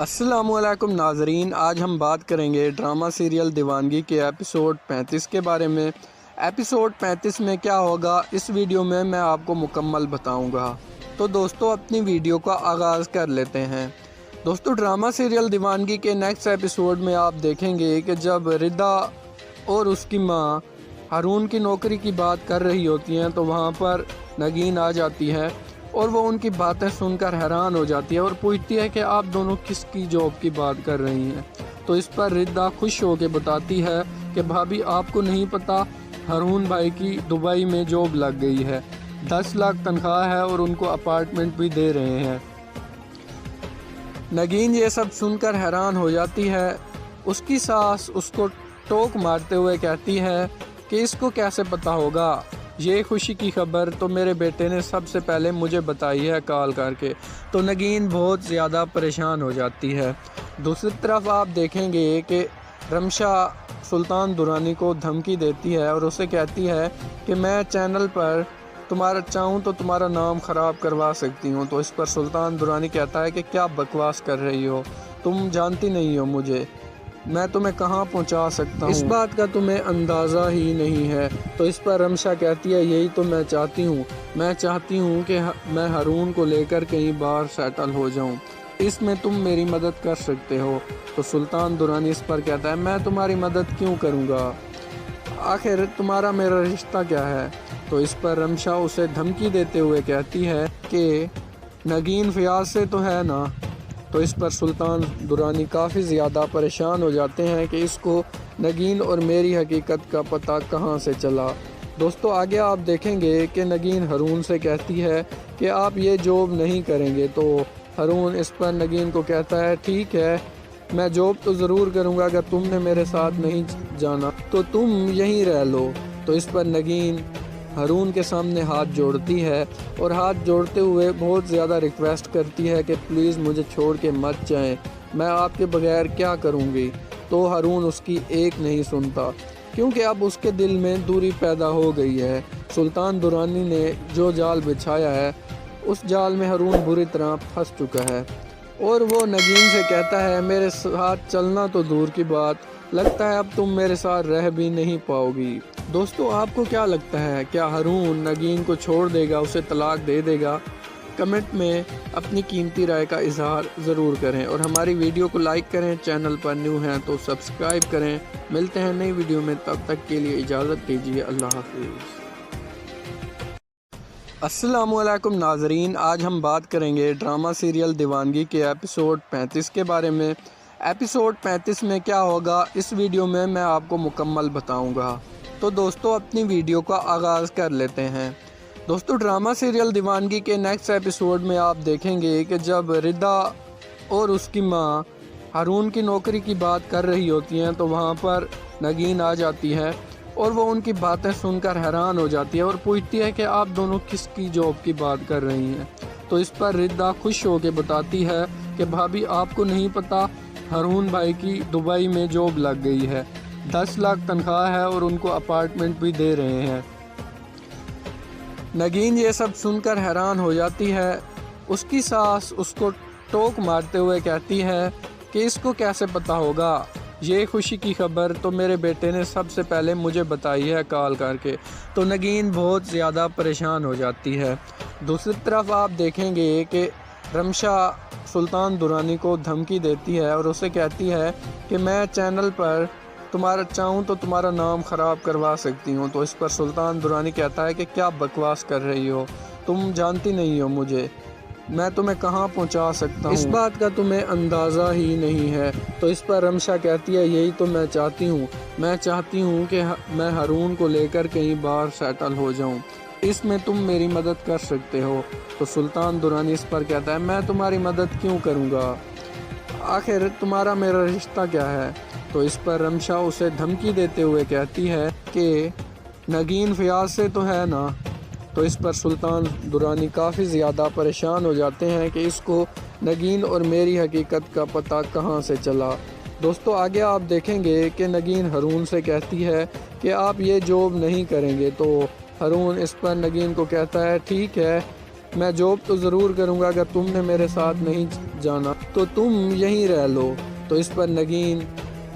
अस्सलामुअलैकुम नाजरीन, आज हम बात करेंगे ड्रामा सीरियल दीवानगी के एपिसोड 35 के बारे में। एपिसोड 35 में क्या होगा इस वीडियो में मैं आपको मुकम्मल बताऊंगा। तो दोस्तों, अपनी वीडियो का आगाज़ कर लेते हैं। दोस्तों, ड्रामा सीरियल दीवानगी के नेक्स्ट एपिसोड में आप देखेंगे कि जब रिदा और उसकी माँ हारून की नौकरी की बात कर रही होती हैं तो वहाँ पर नगीन आ जाती है और वो उनकी बातें सुनकर हैरान हो जाती है और पूछती है कि आप दोनों किसकी जॉब की बात कर रही हैं। तो इस पर रिदा खुश होकर बताती है कि भाभी, आपको नहीं पता, हारून भाई की दुबई में जॉब लग गई है, 10 लाख तनख्वाह है और उनको अपार्टमेंट भी दे रहे हैं। नगीन ये सब सुनकर हैरान हो जाती है। उसकी सास उसको टोक मारते हुए कहती है कि इसको कैसे पता होगा, ये खुशी की खबर तो मेरे बेटे ने सबसे पहले मुझे बताई है कॉल करके। तो नगीन बहुत ज़्यादा परेशान हो जाती है। दूसरी तरफ आप देखेंगे कि रमशा सुल्तान दुरानी को धमकी देती है और उसे कहती है कि मैं चैनल पर तुम्हारा चाहूँ तो तुम्हारा नाम ख़राब करवा सकती हूँ। तो इस पर सुल्तान दुरानी कहता है कि क्या बकवास कर रही हो, तुम जानती नहीं हो मुझे, मैं तुम्हें कहाँ पहुँचा सकता हूँ, इस बात का तुम्हें अंदाज़ा ही नहीं है। तो इस पर रमशा कहती है, यही तो मैं चाहती हूँ, मैं चाहती हूँ कि मैं हारून को लेकर कहीं बाहर सेटल हो जाऊँ, اس میں تم میری مدد کر سکتے ہو۔ تو سلطان درانی اس پر کہتا ہے میں تمہاری مدد کیوں کروں گا، آخر تمہارا میرا رشتہ کیا ہے؟ تو اس پر رمشا اسے دھمکی دیتے ہوئے کہتی ہے کہ نگین فیاض سے تو ہے نا۔ تو اس پر سلطان درانی کافی زیادہ پریشان ہو جاتے ہیں کہ اس کو نگین اور میری حقیقت کا پتہ کہاں سے چلا۔ دوستو آگے آپ دیکھیں گے کہ نگین ہارون سے کہتی ہے کہ آپ یہ جاب نہیں کریں گے، تو ہارون اس پر نگین کو کہتا ہے ٹھیک ہے میں جاب تو ضرور کروں گا، اگر تم نے میرے ساتھ نہیں جانا تو تم یہیں رہ لو۔ تو اس پر نگین ہارون کے سامنے ہاتھ جوڑتی ہے اور ہاتھ جوڑتے ہوئے بہت زیادہ ریکویسٹ کرتی ہے کہ پلیز مجھے چھوڑ کے مت جائیں، میں آپ کے بغیر کیا کروں گی۔ تو ہارون اس کی ایک نہیں سنتا کیونکہ اب اس کے دل میں دوری پیدا ہو گئی ہے۔ سلطان درانی نے جو جال بچھایا ہے اس جال میں ہارون بری طرح پھنس چکا ہے اور وہ نگین سے کہتا ہے میرے ساتھ چلنا تو دور کی بات، لگتا ہے اب تم میرے ساتھ رہ بھی نہیں پاؤ گی۔ دوستو آپ کو کیا لگتا ہے، کیا ہارون نگین کو چھوڑ دے گا، اسے طلاق دے دے گا؟ کمنٹ میں اپنی قیمتی رائے کا اظہار ضرور کریں اور ہماری ویڈیو کو لائک کریں، چینل پر نیو ہیں تو سبسکرائب کریں۔ ملتے ہیں نئی ویڈیو میں، تب تک کے لیے اجازت دیجیے، اللہ حافظ۔ السلام علیکم ناظرین، آج ہم بات کریں گے ڈرامہ سیریل دیوانگی کے ایپیسوڈ 35 کے بارے میں۔ ایپیسوڈ 35 میں کیا ہوگا اس ویڈیو میں آپ کو مکمل بتاؤں گا۔ تو دوستو اپنی ویڈیو کا آغاز کر لیتے ہیں۔ دوستو ڈرامہ سیریل دیوانگی کے نیکسٹ ایپیسوڈ میں آپ دیکھیں گے کہ جب ردا اور اس کی ماں ہارون کی نوکری کی بات کر رہی ہوتی ہیں تو وہاں پر نگین آ جاتی ہے اور وہ ان کی باتیں سن کر حیران ہو جاتی ہے اور پوچھتی ہے کہ آپ دونوں کس کی جاب کی بات کر رہی ہیں۔ تو اس پر ردا خوش ہو کے بتاتی ہے کہ بھابھی آپ کو نہیں پتا ہارون بھائی کی دبئی میں جاب لگ گئی ہے، 10 لاکھ تنخواہ ہے اور ان کو اپارٹمنٹ بھی دے رہے ہیں۔ نگین یہ سب سن کر حیران ہو جاتی ہے۔ اس کی ساس اس کو ٹوک مارتے ہوئے کہتی ہے کہ اس کو کیسے پتا ہوگا، یہ خوشی کی خبر تو میرے بیٹے نے سب سے پہلے مجھے بتائی ہے کال کر کے۔ تو نگین بہت زیادہ پریشان ہو جاتی ہے۔ دوسری طرف آپ دیکھیں گے کہ رمشا سلطان درانی کو دھمکی دیتی ہے اور اسے کہتی ہے کہ میں چینل پر تمہارا چاہوں تو تمہارا نام خراب کروا سکتی ہوں۔ تو اس پر سلطان درانی کہتا ہے کہ کیا بکواس کر رہی ہو، تم جانتی نہیں ہو مجھے، میں تمہیں کہاں پہنچا سکتا ہوں، اس بات کا تمہیں اندازہ ہی نہیں ہے۔ تو اس پر رمشا کہتی ہے یہی تو میں چاہتی ہوں کہ میں ہارون کو لے کر کہیں باہر سیٹل ہو جاؤں، اس میں تم میری مدد کر سکتے ہو۔ تو سلطان درانی اس پر کہتا ہے میں تمہاری مدد کیوں کروں گا، آخر تمہارا میرا رشتہ کیا ہے؟ تو اس پر رمشا اسے دھمکی دیتے ہوئے کہتی ہے کہ نگین فیاض سے تو ہے نا۔ تو اس پر سلطان درانی کافی زیادہ پریشان ہو جاتے ہیں کہ اس کو نگین اور میری حقیقت کا پتہ کہاں سے چلا۔ دوستو آگے آپ دیکھیں گے کہ نگین ہارون سے کہتی ہے کہ آپ یہ جاب نہیں کریں گے، تو ہارون اس پر نگین کو کہتا ہے ٹھیک ہے میں جاب تو ضرور کروں گا، اگر تم نے میرے ساتھ نہیں جانا تو تم یہیں رہ لو۔ تو اس پر نگین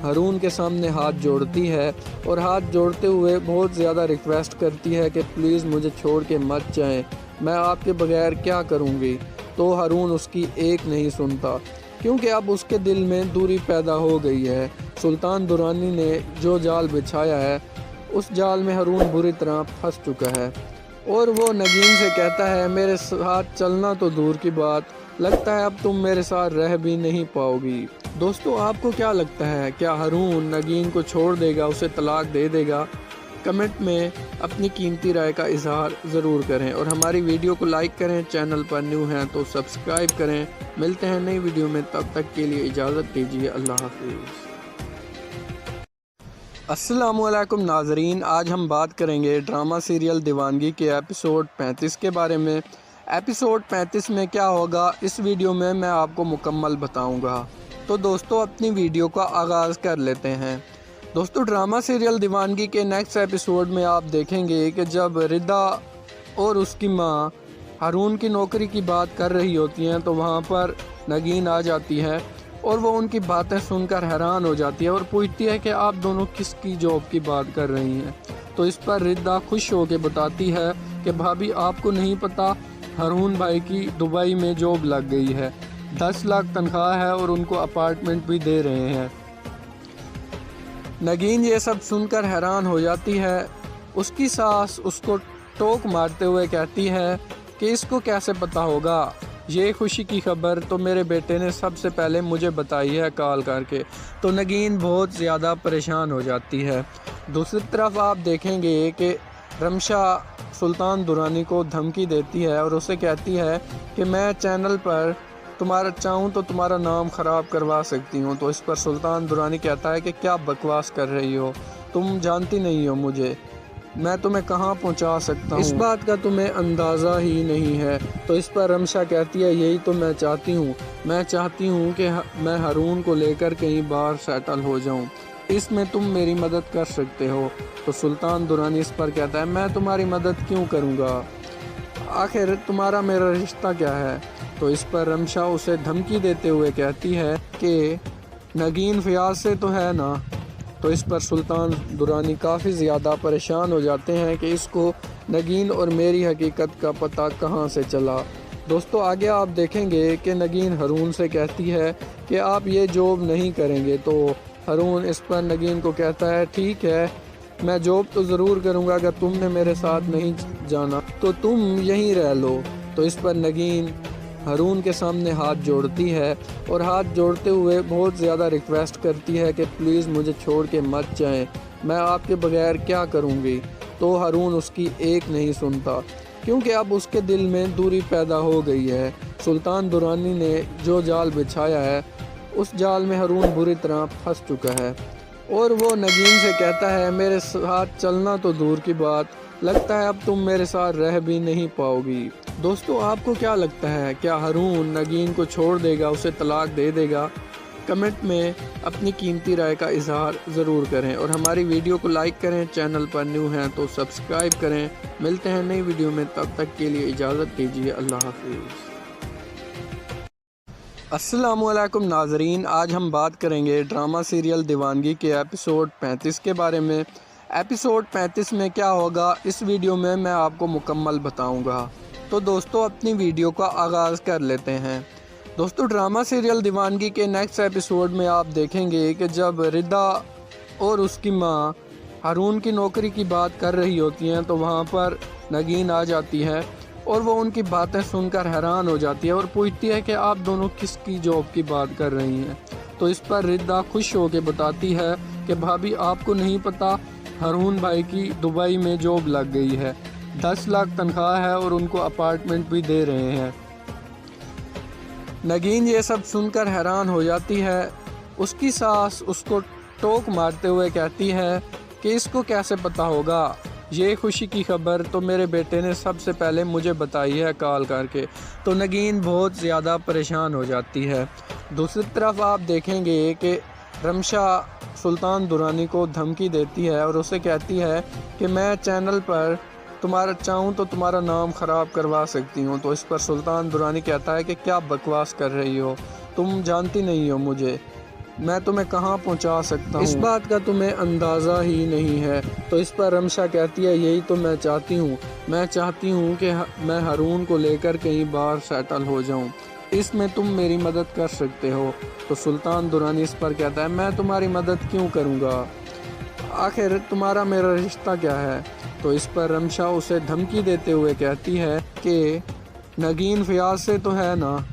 ہارون کے سامنے ہاتھ جوڑتی ہے اور ہاتھ جوڑتے ہوئے بہت زیادہ ریکویسٹ کرتی ہے کہ پلیز مجھے چھوڑ کے مت جائیں، میں آپ کے بغیر کیا کروں گی۔ تو ہارون اس کی ایک نہیں سنتا کیونکہ اب اس کے دل میں دوری پیدا ہو گئی ہے۔ سلطان درانی نے جو جال بچھایا ہے اس جال میں ہارون بری طرح پھنس چکا ہے اور وہ نگین سے کہتا ہے میرے ساتھ چلنا تو دور کی بات، لگتا ہے اب تم میرے ساتھ رہ بھی نہیں پاؤ گی۔ دوستو آپ کو کیا لگتا ہے، کیا ہارون نگین کو چھوڑ دے گا، اسے طلاق دے دے گا؟ کمنٹ میں اپنی قیمتی رائے کا اظہار ضرور کریں اور ہماری ویڈیو کو لائک کریں، چینل پر نیو ہیں تو سبسکرائب کریں۔ ملتے ہیں نئی ویڈیو میں، تب تک کے لیے اجازت دیجیے، اللہ حافظ۔ السلام علیکم ناظرین، آج ہم بات کریں گے ڈرامہ سیریل دیوانگی کے ایپیسوڈ 35 کے بارے میں۔ ایپیسوڈ 35 میں کیا ہوگا اس ویڈیو میں آپ کو مکمل بتاؤں گا۔ تو دوستو اپنی ویڈیو کا آغاز کر لیتے ہیں۔ دوستو ڈرامہ سیریل دیوانگی کے نیکسٹ ایپیسوڈ میں آپ دیکھیں گے کہ جب ردا اور اس کی ماں ہارون کی نوکری کی بات کر رہی ہوتی ہیں تو وہاں پر نگین آ جاتی ہے اور وہ ان کی باتیں سن کر حیران ہو جاتی ہے اور پوچھتی ہے کہ آپ دونوں کس کی جاب کی بات کر رہی ہیں۔ تو اس پر ردا خوش ہو کے بتاتی ہے کہ بھابھی آپ کو نہیں پتا ہارون بھائی کی دبئی میں جاب لگ گئی ہے، 10 लाख तनख्वाह है और उनको अपार्टमेंट भी दे रहे हैं। नगीन ये सब सुनकर हैरान हो जाती है। उसकी सास उसको टोक मारते हुए कहती है कि इसको कैसे पता होगा, ये खुशी की खबर तो मेरे बेटे ने सबसे पहले मुझे बताई है कॉल करके। तो नगीन बहुत ज़्यादा परेशान हो जाती है। दूसरी तरफ आप देखेंगे कि रमशा सुल्तान दुरानी को धमकी देती है और उसे कहती है कि मैं चैनल पर तुम्हारा चाहूँ तो तुम्हारा नाम ख़राब करवा सकती हूँ। तो इस पर सुल्तान दुरानी कहता है कि क्या बकवास कर रही हो, तुम जानती नहीं हो मुझे, मैं तुम्हें कहाँ पहुँचा सकता हूँ, इस बात का तुम्हें अंदाज़ा ही नहीं है। तो इस पर रमशा कहती है यही तो मैं चाहती हूँ, मैं चाहती हूँ कि मैं हारून को लेकर कहीं बाहर सेटल हो जाऊँ, इसमें तुम मेरी मदद कर सकते हो। तो सुल्तान दुरानी इस पर कहता है मैं तुम्हारी मदद क्यों करूँगा, आखिर तुम्हारा मेरा रिश्ता क्या है। तो इस पर रमशा उसे धमकी देते हुए कहती है कि नगीन फयाज से तो है ना। तो इस पर सुल्तान दुरानी काफ़ी ज़्यादा परेशान हो जाते हैं कि इसको नगीन और मेरी हकीकत का पता कहाँ से चला। दोस्तों आगे आप देखेंगे कि नगीन हारून से कहती है कि आप ये जॉब नहीं करेंगे। तो हारून इस पर नगीन को कहता है ठीक है, मैं जॉब तो ज़रूर करूँगा, अगर तुमने मेरे साथ नहीं जाना तो तुम यहीं रह लो। तो इस पर नगीन हारून के सामने हाथ जोड़ती है और हाथ जोड़ते हुए बहुत ज़्यादा रिक्वेस्ट करती है कि प्लीज़ मुझे छोड़ के मत जाएं, मैं आपके बगैर क्या करूँगी। तो हारून उसकी एक नहीं सुनता, क्योंकि अब उसके दिल में दूरी पैदा हो गई है। सुल्तान दुरानी ने जो जाल बिछाया है उस जाल में हारून बुरी तरह फंस चुका है और वो नगीन से कहता है मेरे साथ चलना तो दूर की बात, लगता है अब तुम मेरे साथ रह भी नहीं पाओगी। दोस्तों आपको क्या लगता है, क्या हारून नगीन को छोड़ देगा, उसे तलाक दे देगा? कमेंट में अपनी कीमती राय का इजहार ज़रूर करें और हमारी वीडियो को लाइक करें। चैनल पर न्यू हैं तो सब्सक्राइब करें। मिलते हैं नई वीडियो में, तब तक के लिए इजाज़त दीजिए, अल्लाह हाफिज़। अस्सलामुअलैकुम नाजरीन, आज हम बात करेंगे ड्रामा सीरियल दीवानगी के एपिसोड 35 के बारे में। एपिसोड 35 में क्या होगा इस वीडियो में मैं आपको मुकम्मल बताऊंगा। तो दोस्तों अपनी वीडियो का आगाज़ कर लेते हैं। दोस्तों ड्रामा सीरियल दीवानगी के नेक्स्ट एपिसोड में आप देखेंगे कि जब रिदा और उसकी माँ हारून की नौकरी की बात कर रही होती हैं तो वहाँ पर नगीन आ जाती है और वो उनकी बातें सुनकर हैरान हो जाती है और पूछती है कि आप दोनों किसकी जॉब की बात कर रही हैं। तो इस पर रिदा खुश होकर बताती है कि भाभी आपको नहीं पता, हारून भाई की दुबई में जॉब लग गई है, 10 लाख तनख्वाह है और उनको अपार्टमेंट भी दे रहे हैं। नगीन ये सब सुनकर हैरान हो जाती है। उसकी सास उसको टोक मारते हुए कहती है कि इसको कैसे पता होगा, ये खुशी की खबर तो मेरे बेटे ने सबसे पहले मुझे बताई है कॉल करके। तो नगीन बहुत ज़्यादा परेशान हो जाती है। दूसरी तरफ आप देखेंगे कि रमशा सुल्तान दुरानी को धमकी देती है और उसे कहती है कि मैं चैनल पर तुम्हारा चाहूँ तो तुम्हारा नाम ख़राब करवा सकती हूँ। तो इस पर सुल्तान दुरानी कहता है कि क्या बकवास कर रही हो, तुम जानती नहीं हो मुझे, मैं तुम्हें कहाँ पहुँचा सकता हूँ, इस बात का तुम्हें अंदाज़ा ही नहीं है। तो इस पर रमशा कहती है यही तो मैं चाहती हूँ, मैं चाहती हूँ कि मैं हारून को लेकर कहीं बाहर सेटल हो जाऊँ, इसमें तुम मेरी मदद कर सकते हो। तो सुल्तान दुरानी इस पर कहता है मैं तुम्हारी मदद क्यों करूँगा, आखिर तुम्हारा मेरा रिश्ता क्या है। तो इस पर रमशा उसे धमकी देते हुए कहती है कि नगीन फयाज से तो है ना।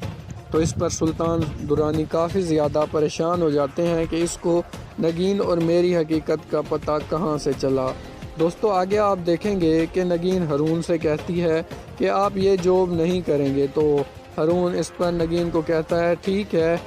तो इस पर सुल्तान दुरानी काफ़ी ज़्यादा परेशान हो जाते हैं कि इसको नगीन और मेरी हकीकत का पता कहाँ से चला। दोस्तों आगे आप देखेंगे कि नगीन हारून से कहती है कि आप ये जॉब नहीं करेंगे। तो हारून इस पर नगीन को कहता है ठीक है,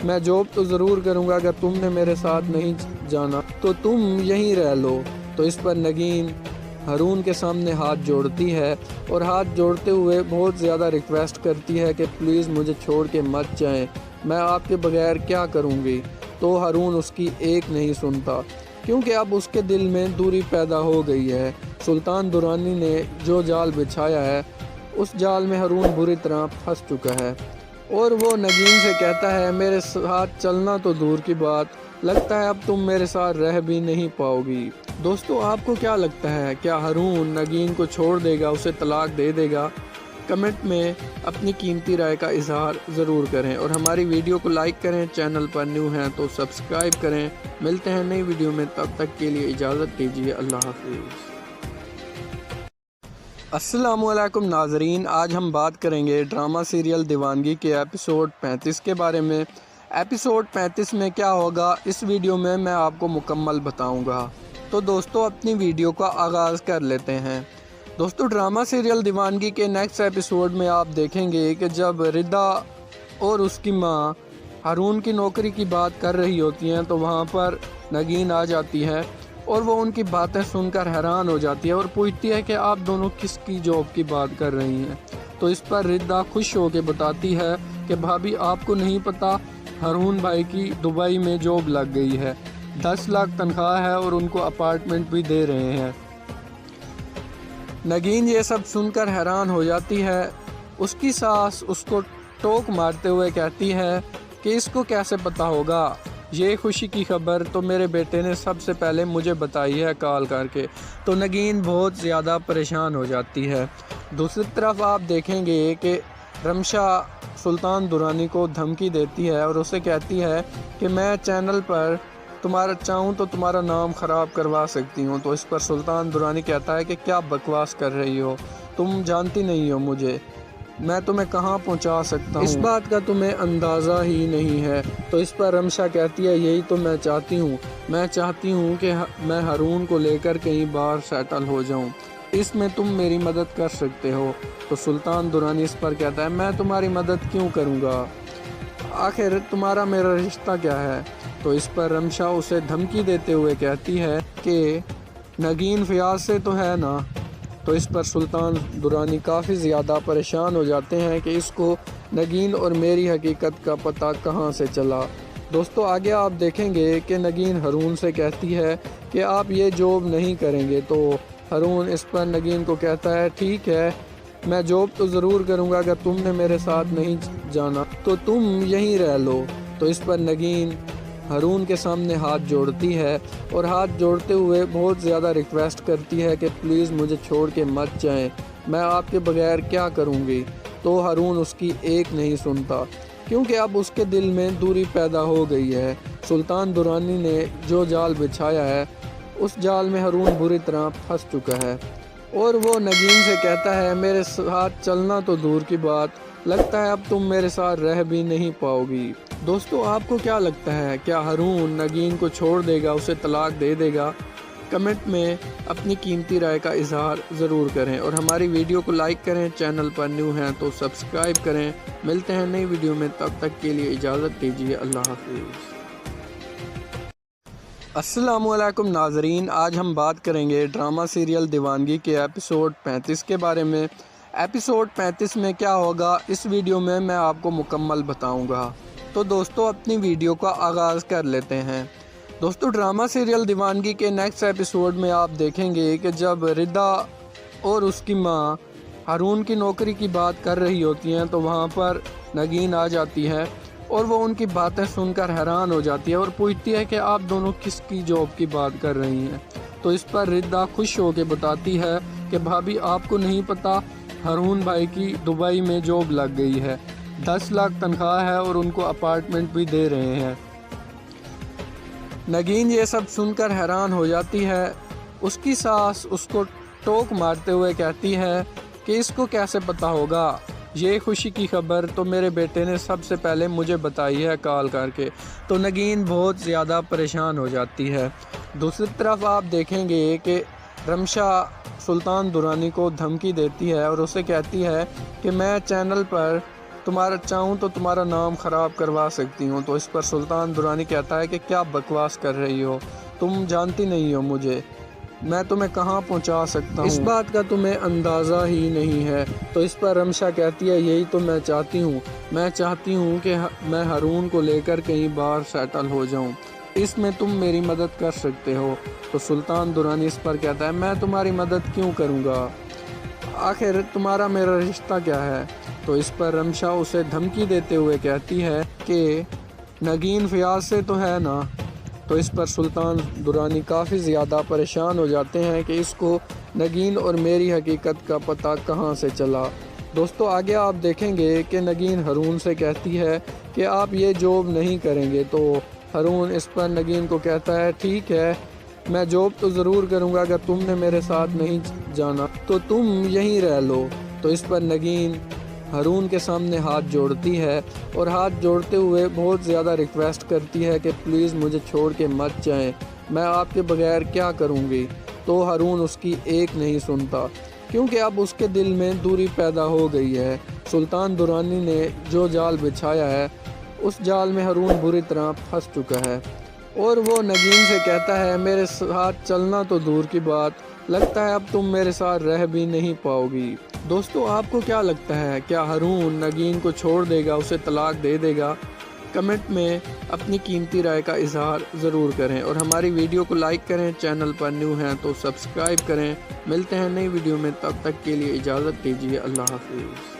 मैं जॉब तो ज़रूर करूँगा, अगर तुमने मेरे साथ नहीं जाना तो तुम यहीं रह लो। तो इस पर नगीन हारून के सामने हाथ जोड़ती है और हाथ जोड़ते हुए बहुत ज़्यादा रिक्वेस्ट करती है कि प्लीज़ मुझे छोड़ के मत जाएं, मैं आपके बगैर क्या करूँगी। तो हारून उसकी एक नहीं सुनता, क्योंकि अब उसके दिल में दूरी पैदा हो गई है। सुल्तान दुरानी ने जो जाल बिछाया है उस जाल में हारून बुरी तरह फंस चुका है और वो नगीन से कहता है मेरे साथ चलना तो दूर की बात, लगता है अब तुम मेरे साथ रह भी नहीं पाओगी। दोस्तों आपको क्या लगता है, क्या हारून नगीन को छोड़ देगा, उसे तलाक दे देगा? کمنٹ میں اپنی قیمتی رائے کا اظہار ضرور کریں اور ہماری ویڈیو کو لائک کریں۔ چینل پر نیو ہیں تو سبسکرائب کریں۔ ملتے ہیں نئی ویڈیو میں، تب تک کے لیے اجازت دیجیے۔ اللہ حافظ۔ السلام علیکم ناظرین، آج ہم بات کریں گے ڈرامہ سیریل دیوانگی کے ایپیسوڈ 35 کے بارے میں۔ ایپیسوڈ 35 میں کیا ہوگا اس ویڈیو میں آپ کو مکمل بتاؤں گا۔ تو دوستو اپنی ویڈیو کا آغاز کر لیتے ہیں۔ دوستو ڈرامہ سیریل دیوانگی کے نیکسٹ ایپیسوڈ میں آپ دیکھیں گے کہ جب ردا اور اس کی ماں ہارون کی نوکری کی بات کر رہی ہوتی ہیں تو وہاں پر نگین آ جاتی ہے اور وہ ان کی باتیں سن کر حیران ہو جاتی ہے اور پوچھتی ہے کہ آپ دونوں کس کی جاب کی بات کر رہی ہیں۔ تو اس پر ردا خوش ہو کے بتاتی ہے کہ بھابھی آپ کو نہیں پتا، ہارون بھائی کی دبئی میں جاب لگ گئی ہے، 10 لاکھ تنخواہ ہے اور ان کو اپارٹمنٹ بھی دے رہے ہیں۔ نگین یہ سب سن کر حیران ہو جاتی ہے۔ اس کی ساس اس کو ٹوک مارتے ہوئے کہتی ہے کہ اس کو کیسے پتا ہوگا، یہ خوشی کی خبر تو میرے بیٹے نے سب سے پہلے مجھے بتائی ہے کال کر کے۔ تو نگین بہت زیادہ پریشان ہو جاتی ہے۔ دوسری طرف آپ دیکھیں گے کہ رمشا سلطان درانی کو دھمکی دیتی ہے اور اسے کہتی ہے کہ میں چینل پر چاہوں تو تمہارا نام خراب کروا سکتی ہوں۔ تو اس پر سلطان درانی کہتا ہے کہ کیا بکواس کر رہی ہو، تم جانتی نہیں ہو مجھے، میں تمہیں کہاں پہنچا سکتا ہوں، اس بات کا تمہیں اندازہ ہی نہیں ہے۔ تو اس پر رمشا کہتی ہے یہی تو میں چاہتی ہوں کہ میں ہارون کو لے کر کہیں باہر سیٹل ہو جاؤں، اس میں تم میری مدد کر سکتے ہو۔ تو سلطان درانی اس پر کہتا ہے میں تمہاری مدد کیوں کروں گا، آخر تمہارا میرا رشتہ کیا ہے۔ تو اس پر رمشا اسے دھمکی دیتے ہوئے کہتی ہے کہ نگین فیاض سے تو ہے نا۔ تو اس پر سلطان درانی کافی زیادہ پریشان ہو جاتے ہیں کہ اس کو نگین اور میری حقیقت کا پتہ کہاں سے چلا۔ دوستو آگے آپ دیکھیں گے کہ نگین ہارون سے کہتی ہے کہ آپ یہ جاب نہیں کریں گے۔ تو ہارون اس پر نگین کو کہتا ہے ٹھیک ہے، میں جاب تو ضرور کروں گا، اگر تم نے میرے ساتھ نہیں جانا تو تم یہیں رہ لو۔ تو اس پر نگین ہارون کے سامنے ہاتھ جوڑتی ہے اور ہاتھ جوڑتے ہوئے بہت زیادہ ریکویسٹ کرتی ہے کہ پلیز مجھے چھوڑ کے مت جائیں، میں آپ کے بغیر کیا کروں گی۔ تو ہارون اس کی ایک نہیں سنتا کیونکہ اب اس کے دل میں دوری پیدا ہو گئی ہے۔ سلطان درانی نے جو جال بچھایا ہے اس جال میں ہارون بری طرح پھنس چکا ہے اور وہ نگین سے کہتا ہے میرے ساتھ چلنا تو دور کی بات، لگتا ہے اب تم میرے ساتھ رہ بھی نہیں پاؤ گی۔ دوستو آپ کو کیا لگتا ہے، کیا ہارون نگین کو چھوڑ دے گا، اسے طلاق دے دے گا؟ کمنٹ میں اپنی قیمتی رائے کا اظہار ضرور کریں اور ہماری ویڈیو کو لائک کریں۔ چینل پر نیو ہیں تو سبسکرائب کریں۔ ملتے ہیں نئی ویڈیو میں، تب تک کے لیے اجازت دیجیے۔ اللہ حافظ۔ السلام علیکم ناظرین، آج ہم بات کریں گے ڈرامہ سیریل دیوانگی کے ایپیسوڈ 35 کے بارے میں۔ ایپیسوڈ 35 میں کیا ہوگا اس ویڈیو میں آپ کو مکمل بتاؤں گا۔ تو دوستو اپنی ویڈیو کا آغاز کر لیتے ہیں۔ دوستو ڈرامہ سیریل دیوانگی کے نیکسٹ ایپیسوڈ میں آپ دیکھیں گے کہ جب ردا اور اس کی ماں ہارون کی نوکری کی بات کر رہی ہوتی ہیں تو وہاں پر نگین آ جاتی ہے اور وہ ان کی باتیں سن کر حیران ہو جاتی ہے اور پوچھتی ہے کہ آپ دونوں کس کی جاب کی بات کر رہی ہیں۔ تو اس پر ردا خوش ہو کے بتاتی ہے کہ بھابھی آپ کو نہیں پتا، ہارون بھائی کی دبئی میں جاب لگ گئی ہے، 10 لاکھ تنخواہ ہے اور ان کو اپارٹمنٹ بھی دے رہے ہیں۔ نگین یہ سب سن کر حیران ہو جاتی ہے۔ اس کی ساس اس کو ٹوک مارتے ہوئے کہتی ہے کہ اس کو کیسے پتا ہوگا، یہ خوشی کی خبر تو میرے بیٹے نے سب سے پہلے مجھے بتائی ہے کال کر کے۔ تو نگین بہت زیادہ پریشان ہو جاتی ہے۔ دوسری طرف آپ دیکھیں گے کہ رمشا سلطان درانی کو دھمکی دیتی ہے اور اسے کہتی ہے کہ میں چینل پر چاہوں تو تمہارا نام خراب کروا سکتی ہوں۔ تو اس پر سلطان درانی کہتا ہے کہ کیا بکواس کر رہی ہو، تم جانتی نہیں ہو مجھے، میں تمہیں کہاں پہنچا سکتا ہوں، اس بات کا تمہیں اندازہ ہی نہیں ہے۔ تو اس پر رمشا کہتی ہے یہی تو میں چاہتی ہوں کہ میں ہارون کو لے کر کہیں باہر سیٹل ہو جاؤں، اس میں تم میری مدد کر سکتے ہو۔ تو سلطان درانی اس پر کہتا ہے میں تمہاری مدد کیوں کروں گا، آخر تمہارا میرا رشتہ کیا ہے۔ تو اس پر رمشا اسے دھمکی دیتے ہوئے کہتی ہے کہ نگین فیاض سے تو ہے نا۔ تو اس پر سلطان درانی کافی زیادہ پریشان ہو جاتے ہیں کہ اس کو نگین اور میری حقیقت کا پتہ کہاں سے چلا۔ دوستو آگے آپ دیکھیں گے کہ نگین ہارون سے کہتی ہے کہ آپ یہ جاب نہیں کریں گے، تو ہارون اس پر نگین کو کہتا ہے ٹھیک ہے میں جاب تو ضرور کروں گا، اگر تم نے میرے ساتھ نہیں جانا تو تم یہیں رہ لو۔ تو اس پر نگین ہارون کے سامنے ہاتھ جوڑتی ہے اور ہاتھ جوڑتے ہوئے بہت زیادہ ریکویسٹ کرتی ہے کہ پلیز مجھے چھوڑ کے مت جائیں، میں آپ کے بغیر کیا کروں گی۔ تو ہارون اس کی ایک نہیں سنتا، کیونکہ اب اس کے دل میں دوری پیدا ہو گئی ہے۔ سلطان درانی نے جو جال بچھایا ہے اس جال میں ہارون بری طرح پھنس چکا ہے، اور وہ نگین سے کہتا ہے میرے ساتھ چلنا تو دور کی بات، لگتا ہے اب تم میرے ساتھ رہ بھی نہیں پاؤ گی۔ دوستو آپ کو کیا لگتا ہے، کیا ہارون نگین کو چھوڑ دے گا، اسے طلاق دے دے گا؟ کمنٹ میں اپنی قیمتی رائے کا اظہار ضرور کریں، اور ہماری ویڈیو کو لائک کریں، چینل پر نیو ہیں تو سبسکرائب کریں۔ ملتے ہیں نئی ویڈیو میں، تب تک کے لیے اجازت دیجیے، اللہ حافظ۔